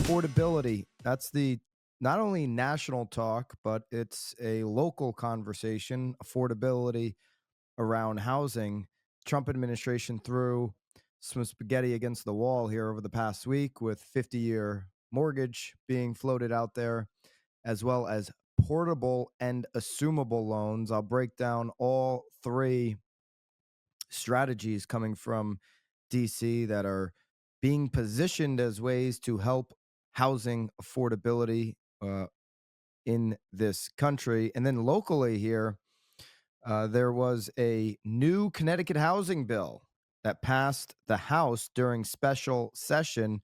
affordability. That's the not only national talk, but it's a local conversation. Affordability around housing. Trump administration threw some spaghetti against the wall here over the past week with 50-year mortgage being floated out there, as well as portable and assumable loans. I'll break down all three strategies coming from DC that are being positioned as ways to help housing affordability in this country. And then locally here, there was a new Connecticut housing bill that passed the House during special session.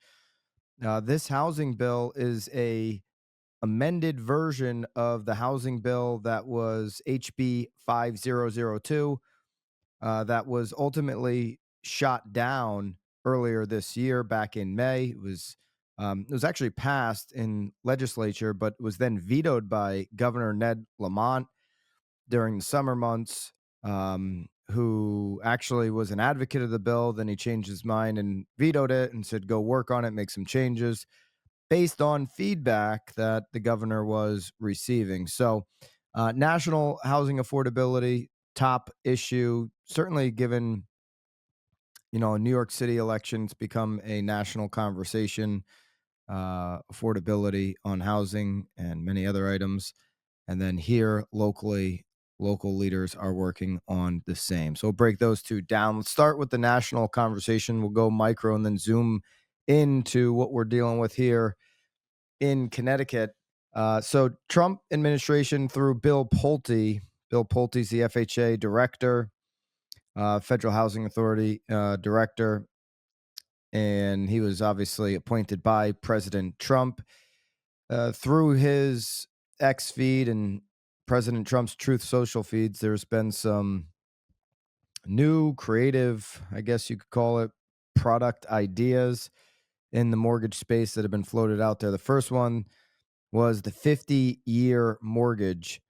This housing bill is a amended version of the housing bill that was HB 5002 that was ultimately shot down earlier this year, back in May. It was actually passed in legislature, but was then vetoed by Governor Ned Lamont during the summer months. Who actually was an advocate of the bill. Then he changed his mind and vetoed it and said, "Go work on it, make some changes," based on feedback that the governor was receiving. So, national housing affordability, top issue, certainly given, New York City elections become a national conversation, affordability on housing and many other items. And then here locally, local leaders are working on the same. So we'll break those two down. Let's start with the national conversation. We'll go micro and then zoom into what we're dealing with here in Connecticut. So Trump administration through Bill Pulte. Bill Pulte's the FHA director, Federal Housing Authority director, and he was obviously appointed by President Trump. Through his X feed and President Trump's Truth Social feeds, there's been some new creative, I guess you could call it, product ideas in the mortgage space that have been floated out there. The first one was the 50-year mortgage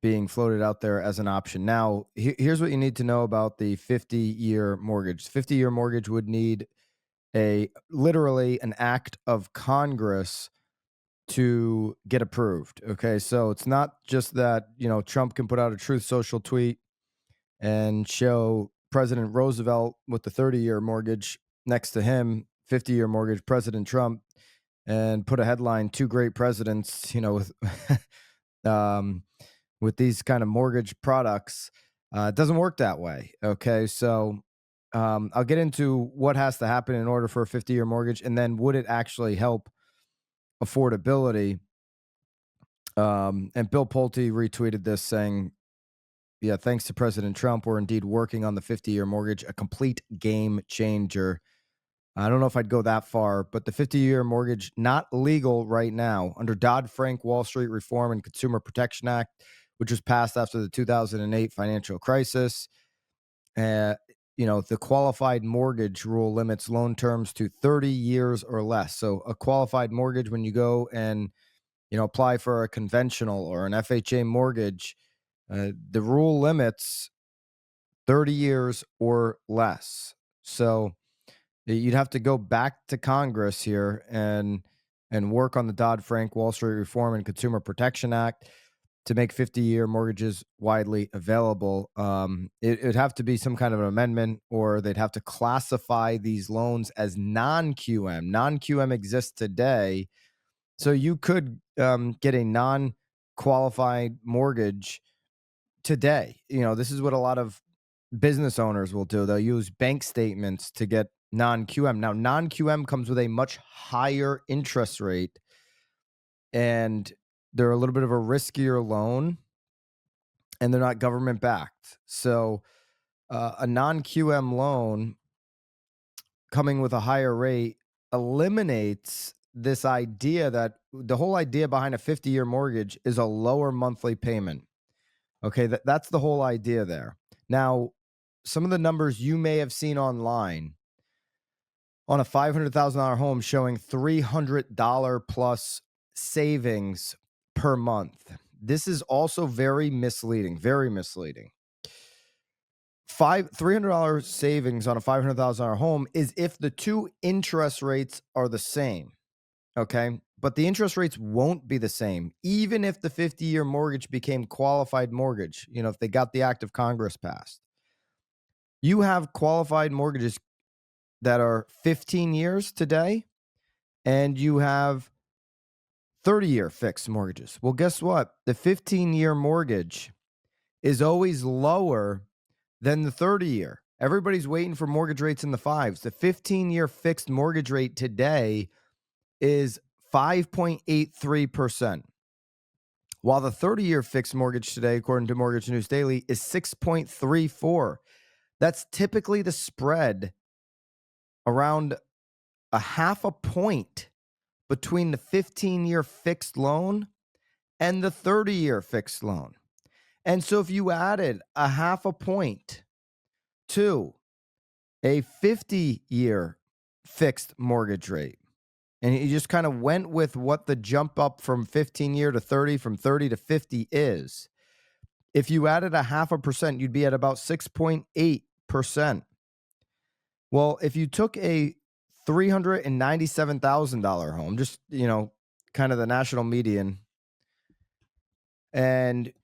being floated out there as an option. Now, here's what you need to know about the 50-year mortgage. 50-year mortgage would need literally an act of Congress to get approved. Okay, so it's not just that Trump can put out a Truth Social tweet and show President Roosevelt with the 30-year mortgage next to him, 50-year mortgage, President Trump, and put a headline, "Two great presidents," with um, with these kind of mortgage products. It doesn't work that way. Okay, so I'll get into what has to happen in order for a 50-year mortgage, and then would it actually help affordability? And Bill Pulte retweeted this saying, "Yeah, thanks to President Trump, we're indeed working on the 50-year mortgage, a complete game changer." I don't know if I'd go that far, but the 50-year mortgage, not legal right now under Dodd-Frank Wall Street Reform and Consumer Protection Act, which was passed after the 2008 financial crisis. Uh, the qualified mortgage rule limits loan terms to 30 years or less. So a qualified mortgage, when you go and apply for a conventional or an FHA mortgage, the rule limits 30 years or less. So you'd have to go back to Congress here and work on the Dodd-Frank Wall Street Reform and Consumer Protection Act to make 50-year mortgages widely available. It'd have to be some kind of an amendment, or they'd have to classify these loans as non-QM. Non-QM exists today, so you could get a non-qualified mortgage today. This is what a lot of business owners will do. They'll use bank statements to get non-QM. Now, non-QM comes with a much higher interest rate, and they're a little bit of a riskier loan, and they're not government backed. So a non-QM loan coming with a higher rate eliminates this idea that the whole idea behind a 50-year mortgage is a lower monthly payment. Okay, that's the whole idea there. Now, some of the numbers you may have seen online on a $500,000 home showing $300 plus savings per month. This is also very misleading, very misleading. $300 savings on a $500,000 home is if the two interest rates are the same. Okay. But the interest rates won't be the same, even if the 50-year mortgage became qualified mortgage, if they got the act of Congress passed. You have qualified mortgages that are 15 years today, and you have 30-year fixed mortgages. Well, guess what? The 15-year mortgage is always lower than the 30-year. Everybody's waiting for mortgage rates in the fives. The 15-year fixed mortgage rate today is 5.83%, while the 30-year fixed mortgage today, according to Mortgage News Daily, is 6.34. That's typically the spread around a half a point between the 15-year fixed loan and the 30-year fixed loan. And so if you added a half a point to a 50-year fixed mortgage rate, and you just kind of went with what the jump up from 15-year to 30, from 30 to 50 is, if you added a half a percent, you'd be at about 6.8%. Well, if you took a $397,000 home, just, kind of the national median, and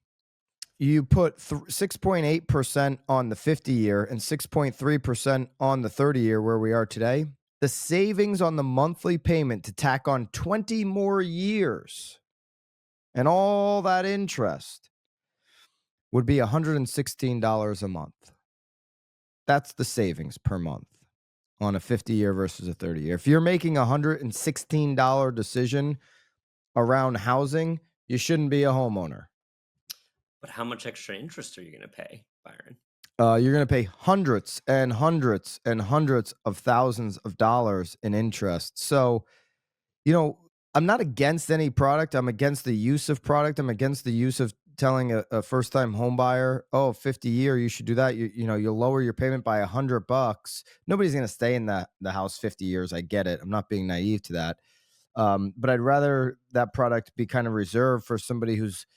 you put 6.8% on the 50-year and 6.3% on the 30-year, where we are today, the savings on the monthly payment to tack on 20 more years and all that interest would be $116 a month. That's the savings per month on a 50-year versus a 30-year. If you're making a $116 decision around housing, you shouldn't be a homeowner. But how much extra interest are you going to pay, Byron? You're going to pay hundreds and hundreds and hundreds of thousands of dollars in interest. So, I'm not against any product. I'm against the use of product. I'm against the use of telling a first-time home buyer, 50-year, you should do that. You'll lower your payment by $100. Nobody's going to stay in the house 50 years. I get it. I'm not being naive to that. But I'd rather that product be kind of reserved for somebody who's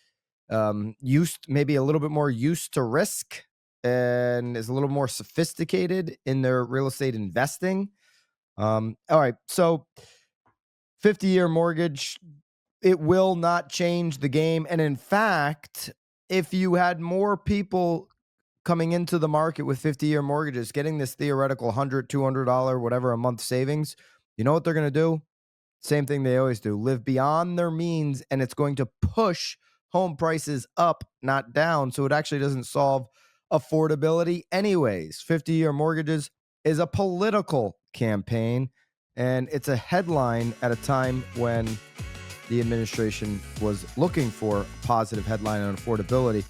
maybe a little bit more used to risk and is a little more sophisticated in their real estate investing. All right. So 50-year mortgage, it will not change the game. And in fact, if you had more people coming into the market with 50-year mortgages, getting this theoretical $100, $200, whatever a month savings, you know what they're going to do? Same thing they always do, live beyond their means, and it's going to push home prices up, not down. So it actually doesn't solve affordability anyways. 50-year mortgages is a political campaign, and it's a headline at a time when the administration was looking for a positive headline on affordability.